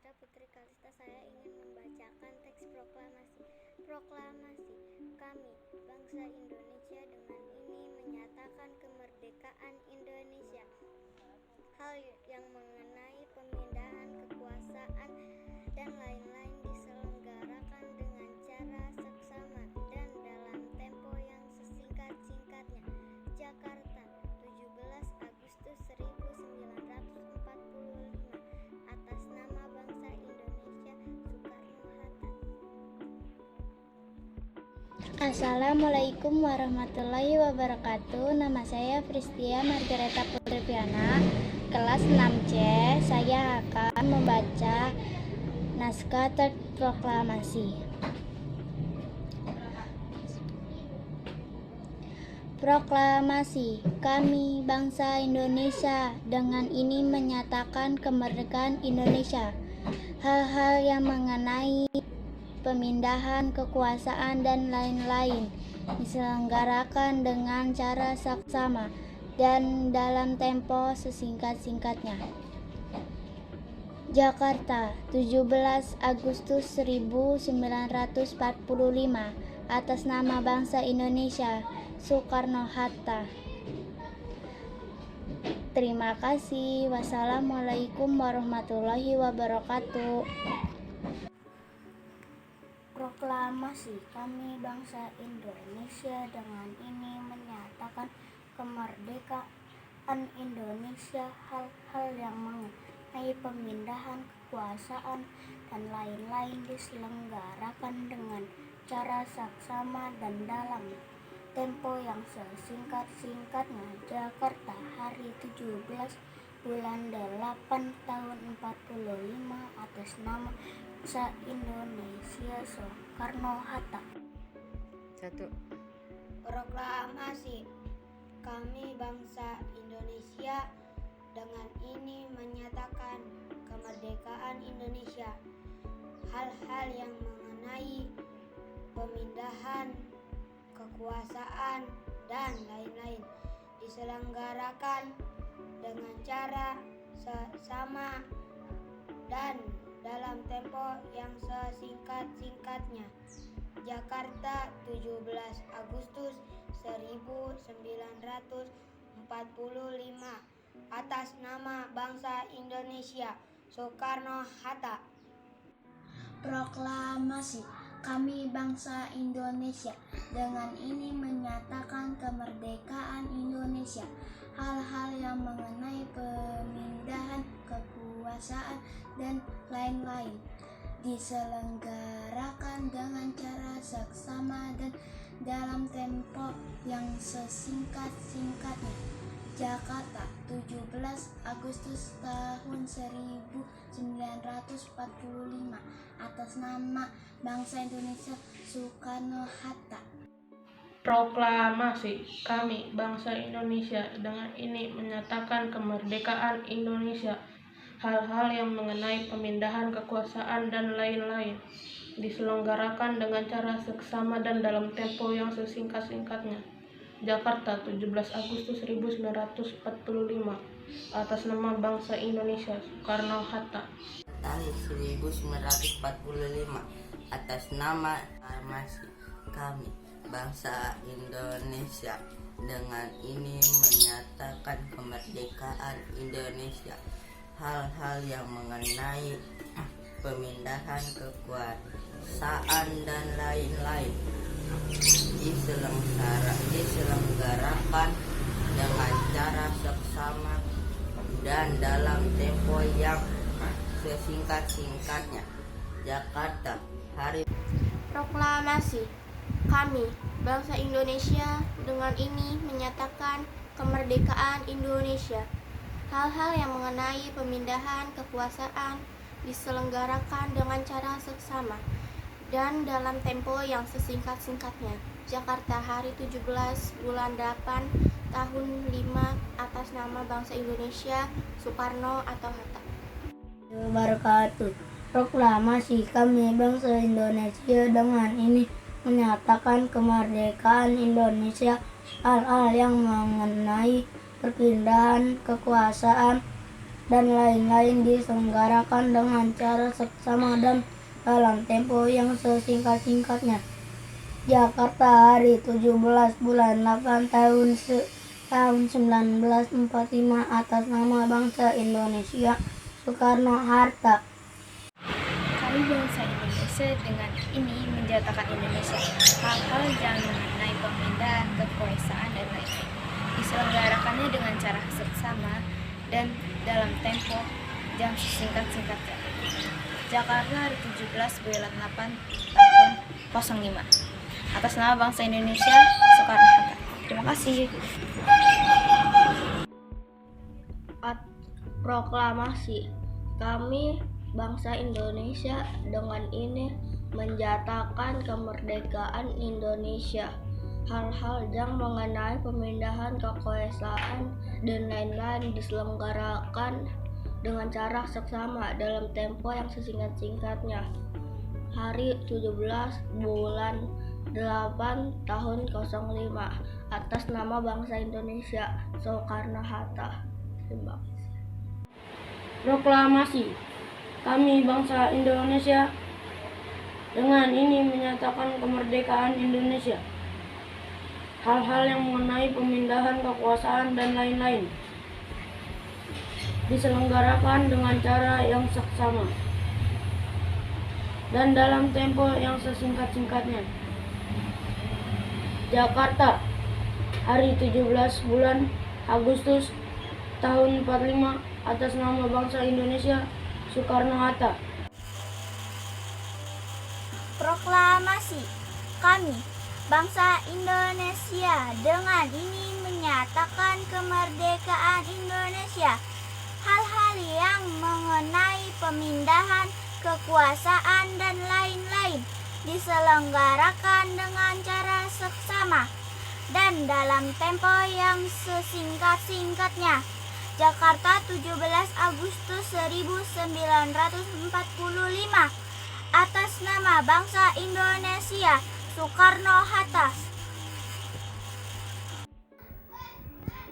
Margareta Putri Kalista, saya ingin membacakan teks proklamasi. Proklamasi. Kami, bangsa Indonesia, dengan ini menyatakan kemerdekaan Indonesia. Hal yang mengenai pemindahan kekuasaan dan lain-lain diselenggarakan dengan cara seksama dan dalam tempo yang sesingkat-singkatnya. Jakarta, 17 Agustus 1945. Atas nama bangsa Indonesia, Soekarno-Hatta. Assalamualaikum warahmatullahi wabarakatuh. Nama saya Pristia Margareta Putri Piana, kelas 6C. Saya akan membaca naskah teks proklamasi. Proklamasi. Kami, bangsa Indonesia, dengan ini menyatakan kemerdekaan Indonesia. Hal-hal yang mengenai pemindahan kekuasaan dan lain-lain diselenggarakan dengan cara saksama dan dalam tempo sesingkat-singkatnya. Jakarta, 17 Agustus 1945. Atas nama bangsa Indonesia, Soekarno-Hatta. Terima kasih. Wassalamualaikum warahmatullahi wabarakatuh. Proklamasi. Kami, bangsa Indonesia, dengan ini menyatakan kemerdekaan Indonesia. Hal-hal yang mengenai pemindahan kekuasaan dan lain-lain diselenggarakan dengan cara saksama dan dalam tempo yang sesingkat-singkatnya. Jakarta, hari 17 bulan 8 tahun 45. Atas nama bangsa Indonesia, Soekarno-Hatta. 1. Proklamasi. Kami, bangsa Indonesia, dengan ini menyatakan kemerdekaan Indonesia. Hal-hal yang mengenai pemindahan kekuasaan dan lain-lain diselenggarakan dengan cara seksama dan dalam tempo yang sesingkat-singkatnya. Jakarta, 17 Agustus 1945. Atas nama bangsa Indonesia, Soekarno-Hatta. Proklamasi. Kami, bangsa Indonesia, dengan ini menyatakan kemerdekaan Indonesia. Hal-hal yang mengenai pemindahan kekuasaan dan lain-lain diselenggarakan dengan cara saksama dan dalam tempo yang sesingkat-singkatnya. Jakarta, 17 Agustus tahun 1945. Atas nama bangsa Indonesia, Soekarno-Hatta. Proklamasi. Kami, bangsa Indonesia, dengan ini menyatakan kemerdekaan Indonesia. Hal-hal yang mengenai pemindahan kekuasaan dan lain-lain diselenggarakan dengan cara seksama dan dalam tempo yang sesingkat-singkatnya. Jakarta, 17 Agustus 1945. Atas nama bangsa Indonesia, Soekarno-Hatta. Tahun 1945. Atas nama proklamasi. Kami, bangsa Indonesia, dengan ini menyatakan kemerdekaan Indonesia. Hal-hal yang mengenai pemindahan kekuasaan dan lain-lain diselenggarakan dengan cara seksama dan dalam tempo yang sesingkat-singkatnya. Jakarta, hari Proklamasi. Kami, bangsa Indonesia, dengan ini menyatakan kemerdekaan Indonesia. Hal-hal yang mengenai pemindahan kekuasaan diselenggarakan dengan cara seksama dan dalam tempo yang sesingkat-singkatnya. Jakarta, hari 17 bulan 8 tahun 5. Atas nama bangsa Indonesia, Soekarno atau Hatta. Wabarakatuh. Proklamasi. Kami, bangsa Indonesia, dengan ini menyatakan kemerdekaan Indonesia. Hal-hal yang mengenai perpindahan kekuasaan dan lain-lain diselenggarakan dengan cara seksama dan dalam tempo yang sesingkat-singkatnya. Jakarta, hari 17 bulan 8 tahun 1945, atas nama bangsa Indonesia, Soekarno-Hatta. Kami bangsa Indonesia dengan ini menyatakan Indonesia hal-hal yang mengenai pemindahan kekuasaan dan lain-lain diselenggarakannya dengan cara seksama dan dalam tempo yang sesingkat-singkatnya. Jakarta, hari 17 bulan 8 tahun 05, atas nama bangsa Indonesia, Soekarno-Hatta. Terima kasih. Proklamasi. Kami bangsa Indonesia dengan ini menyatakan kemerdekaan Indonesia. Hal-hal yang mengenai pemindahan kekuasaan dan lain-lain diselenggarakan dengan cara seksama dalam tempo yang sesingkat-singkatnya. Hari 17 bulan 8 tahun 05, atas nama bangsa Indonesia, Soekarno-Hatta. Terima kasih. Proklamasi. Kami bangsa Indonesia dengan ini menyatakan kemerdekaan Indonesia. Hal-hal yang mengenai pemindahan kekuasaan dan lain-lain diselenggarakan dengan cara yang seksama dan dalam tempo yang sesingkat-singkatnya. Jakarta, hari 17 bulan Agustus tahun 45, atas nama bangsa Indonesia, Soekarno-Hatta. Proklamasi. Kami bangsa Indonesia dengan ini menyatakan kemerdekaan Indonesia. Hal-hal yang mengenai pemindahan kekuasaan dan lain-lain diselenggarakan dengan cara seksama dan dalam tempo yang sesingkat-singkatnya. Jakarta, 17 Agustus 1945, atas nama bangsa Indonesia, Soekarno-Hatta.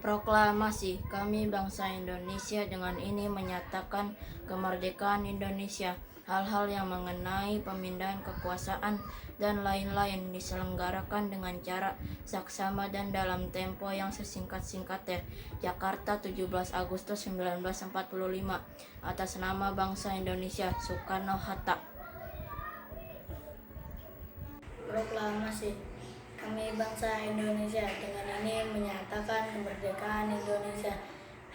Proklamasi. Kami bangsa Indonesia dengan ini menyatakan kemerdekaan Indonesia. Hal-hal yang mengenai pemindahan kekuasaan dan lain-lain diselenggarakan dengan cara seksama dan dalam tempo yang sesingkat-singkatnya. Jakarta, 17 Agustus 1945, atas nama bangsa Indonesia, Soekarno-Hatta. Proklamasi. Kami bangsa Indonesia dengan ini menyatakan kemerdekaan Indonesia.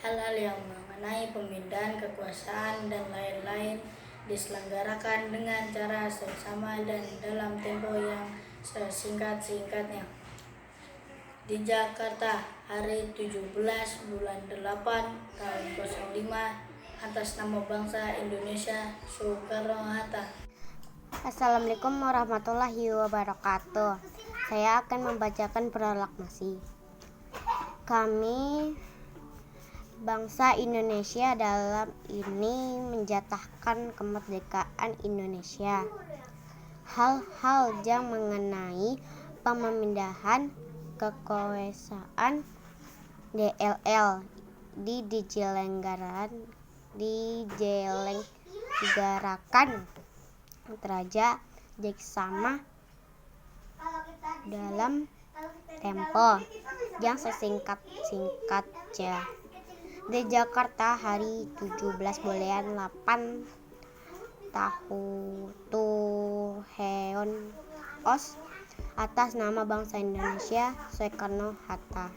Hal-hal yang mengenai pemindahan kekuasaan dan lain-lain diselenggarakan dengan cara seksama dan dalam tempo yang sesingkat-singkatnya. Di Jakarta, hari 17 bulan 8 tahun 05, atas nama bangsa Indonesia, Soekarno-Hatta. Assalamualaikum warahmatullahi wabarakatuh. Saya akan membacakan proklamasi. Kami bangsa Indonesia dalam ini menyatakan kemerdekaan Indonesia. Hal-hal yang mengenai pemindahan kekuasaan DLL diselenggarakan Raja seksama dalam tempo yang sesingkat-singkatnya. Di Jakarta, hari 17 bulan 8 tahun atas nama bangsa Indonesia, Soekarno-Hatta.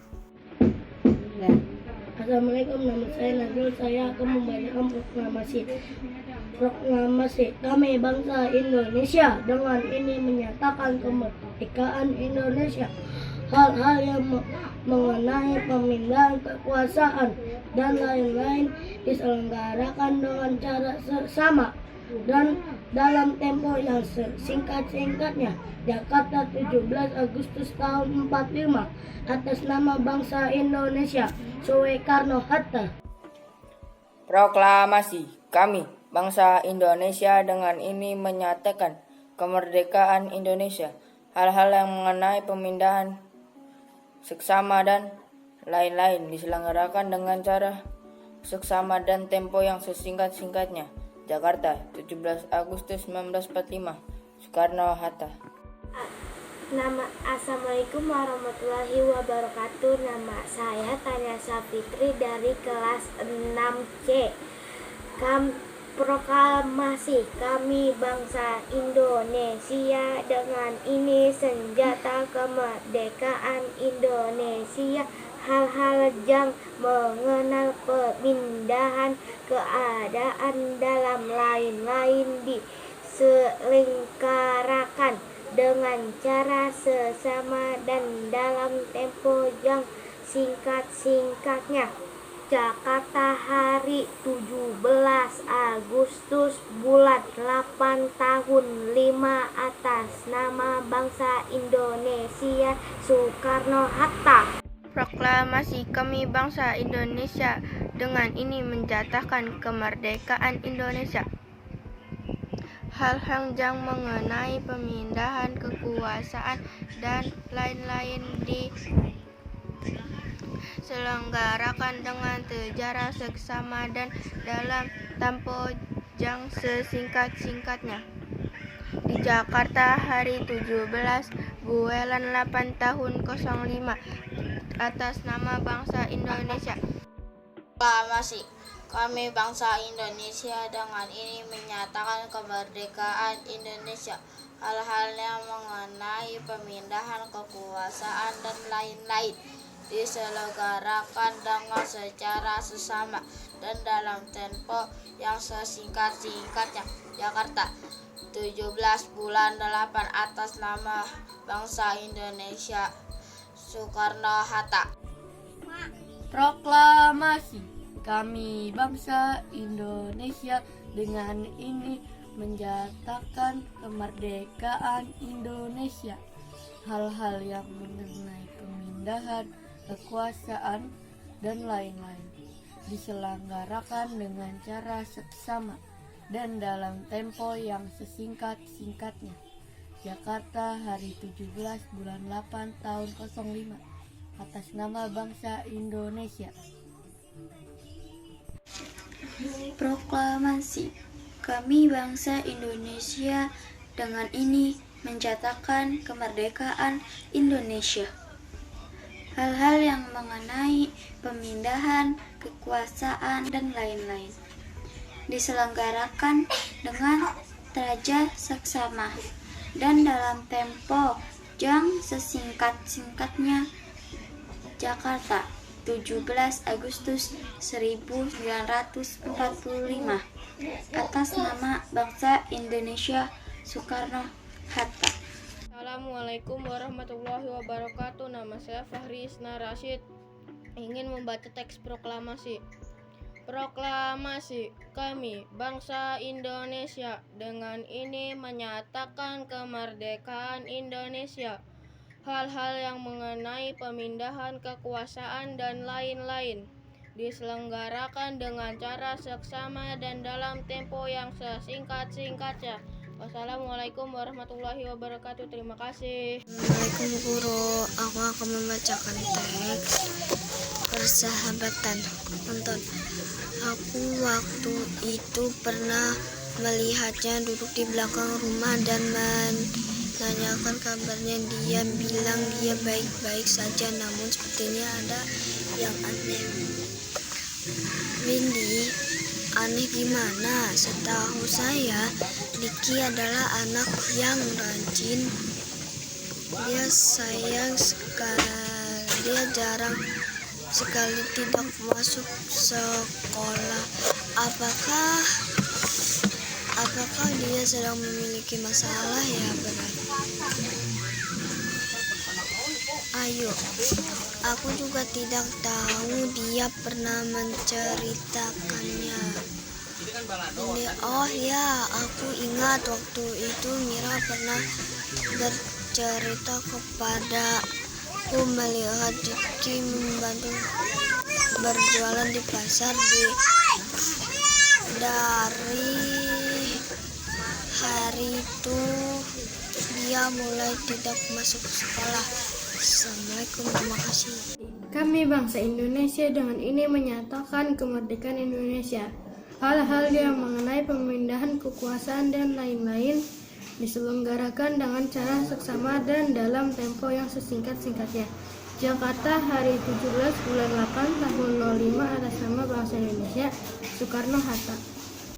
Assalamualaikum, nama saya Nazrul. Saya akan membacakan proklamasi. Kami bangsa Indonesia dengan ini menyatakan kemerdekaan Indonesia. Hal-hal yang mengenai pemindahan kekuasaan dan lain-lain diselenggarakan dengan cara sama dan dalam tempo yang sesingkat-singkatnya. Jakarta, 17 Agustus tahun 45, atas nama bangsa Indonesia, Soekarno-Hatta. Proklamasi. Kami bangsa Indonesia dengan ini menyatakan kemerdekaan Indonesia. Hal-hal yang mengenai pemindahan seksama dan lain-lain diselenggarakan dengan cara seksama dan tempo yang sesingkat-singkatnya. Jakarta, 17 Agustus 1945. Soekarno-Hatta. Assalamualaikum warahmatullahi wabarakatuh. Nama saya Tanya Sapitri dari kelas 6C. Proklamasi kami bangsa Indonesia, dengan ini senjata kemerdekaan Indonesia. Hal-hal yang mengenal pemindahan keadaan dalam lain-lain diselenggarakan dengan cara sesama dan dalam tempo yang singkat-singkatnya. Jakarta, hari 17 Agustus bulan 8 tahun 5 atas nama bangsa Indonesia, Soekarno-Hatta. Proklamasi kami bangsa Indonesia, dengan ini menjatakan kemerdekaan Indonesia. Hal-hal yang mengenai pemindahan kekuasaan dan lain-lain diselenggarakan dengan cara seksama dan dalam tempo yang sesingkat-singkatnya. Di Jakarta, hari 17 bulan 8 tahun 05 atas nama bangsa Indonesia. Proklamasi kami bangsa Indonesia, dengan ini menyatakan kemerdekaan Indonesia. Hal-hal yang mengenai pemindahan kekuasaan dan lain-lain diselenggarakan dengan secara sesama dan dalam tempo yang sesingkat-singkatnya. Jakarta, 17 bulan 8 atas nama bangsa Indonesia, Soekarno-Hatta. Proklamasi kami bangsa Indonesia, dengan ini menyatakan kemerdekaan Indonesia. Hal-hal yang mengenai pemindahan kekuasaan dan lain-lain diselenggarakan dengan cara seksama dan dalam tempo yang sesingkat-singkatnya. Jakarta, hari 17 bulan 8 tahun 05 atas nama bangsa Indonesia. Proklamasi kami bangsa Indonesia, dengan ini menyatakan kemerdekaan Indonesia. Hal-hal yang mengenai pemindahan kekuasaan dan lain-lain diselenggarakan dengan cara seksama dan dalam tempo yang sesingkat-singkatnya. Jakarta, 17 Agustus 1945 atas nama bangsa Indonesia, Soekarno-Hatta. Assalamualaikum warahmatullahi wabarakatuh. Nama saya Fahri Isna Rashid, ingin membaca teks proklamasi. Proklamasi kami bangsa Indonesia, dengan ini menyatakan kemerdekaan Indonesia. Hal-hal yang mengenai pemindahan kekuasaan dan lain-lain diselenggarakan dengan cara seksama dan dalam tempo yang sesingkat-singkatnya. Wassalamualaikum warahmatullahi wabarakatuh. Terima kasih. Assalamualaikum guru, aku akan membacakan teks persahabatan. Nonton. Aku waktu itu pernah melihatnya duduk di belakang rumah dan menanyakan kabarnya. Dia bilang dia baik-baik saja, namun sepertinya ada yang aneh. Windy, aneh gimana? Setahu saya, Diki adalah anak yang rajin. Dia sayang sekali, dia jarang sekali tidak masuk sekolah. Apakah dia sedang memiliki masalah ya? Benar. Ayo, aku juga tidak tahu, dia pernah menceritakannya. Oh ya, aku ingat waktu itu Mira pernah bercerita kepadaku melihat Diki membantu berjualan di pasar. Dari hari itu dia mulai tidak masuk sekolah. Assalamualaikum, terima kasih. Kami bangsa Indonesia dengan ini menyatakan kemerdekaan Indonesia. Hal-hal yang mengenai pemindahan kekuasaan dan lain-lain diselenggarakan dengan cara seksama dan dalam tempo yang sesingkat-singkatnya. Jakarta, hari 17 bulan 8 tahun 05 atas nama bangsa Indonesia, Soekarno-Hatta.